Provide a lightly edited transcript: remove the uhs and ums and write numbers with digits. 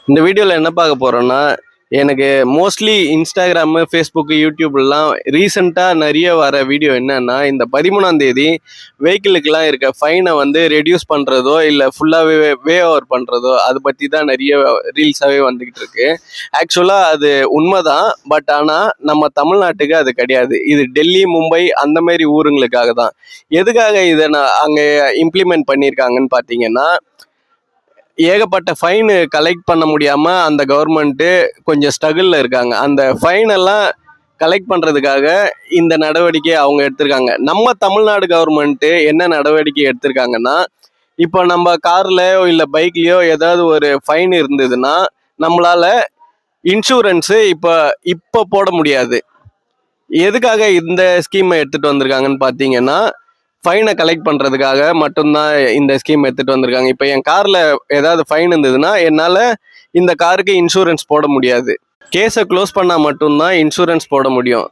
இந்த வீடியோவில் என்ன பார்க்க போகிறோன்னா, எனக்கு மோஸ்ட்லி இன்ஸ்டாகிராமு, ஃபேஸ்புக்கு, யூடியூப்லாம் ரீசெண்டாக நிறைய வர வீடியோ என்னன்னா, இந்த 13ஆம் தேதி வெஹிக்கிளுக்கெலாம் இருக்க ஃபைனை வந்து ரெடியூஸ் பண்ணுறதோ, இல்லை ஃபுல்லாகவே வே ஓவர் பண்ணுறதோ, அதை பற்றி தான் நிறைய ரீல்ஸாகவே வந்துக்கிட்டு இருக்கு. ஆக்சுவலாக அது உண்மைதான். பட் ஆனால் நம்ம தமிழ்நாட்டுக்கு அது கிடையாது. இது டெல்லி, மும்பை அந்த மாதிரி ஊருங்களுக்காக தான். எதுக்காக இதை அங்கே இம்ப்ளிமெண்ட் பண்ணியிருக்காங்கன்னு பார்த்தீங்கன்னா, ஏகப்பட்ட ஃபைனு கலெக்ட் பண்ண முடியாமல் அந்த கவர்மெண்ட்டு கொஞ்சம் ஸ்ட்ரகிளில் இருக்காங்க. அந்த ஃபைனெல்லாம் கலெக்ட் பண்ணுறதுக்காக இந்த நடவடிக்கை அவங்க எடுத்திருக்காங்க. நம்ம தமிழ்நாடு கவர்மெண்ட்டு என்ன நடவடிக்கை எடுத்திருக்காங்கன்னா, இப்போ நம்ம கார்லையோ இல்லை பைக்லேயோ ஏதாவது ஒரு ஃபைன் இருந்ததுன்னா நம்மளால் இன்சூரன்ஸு இப்போ போட முடியாது. எதுக்காக இந்த ஸ்கீமை எடுத்துகிட்டு வந்திருக்காங்கன்னு பார்த்தீங்கன்னா, ஃபைனை கலெக்ட் பண்ணுறதுக்காக மட்டும்தான் இந்த ஸ்கீம் எடுத்துகிட்டு வந்திருக்காங்க. இப்போ என் காரில் ஏதாவது ஃபைன் இருந்ததுன்னா என்னால் இந்த காருக்கு இன்சூரன்ஸ் போட முடியாது. கேஸை க்ளோஸ் பண்ணால் மட்டும்தான் இன்சூரன்ஸ் போட முடியும்.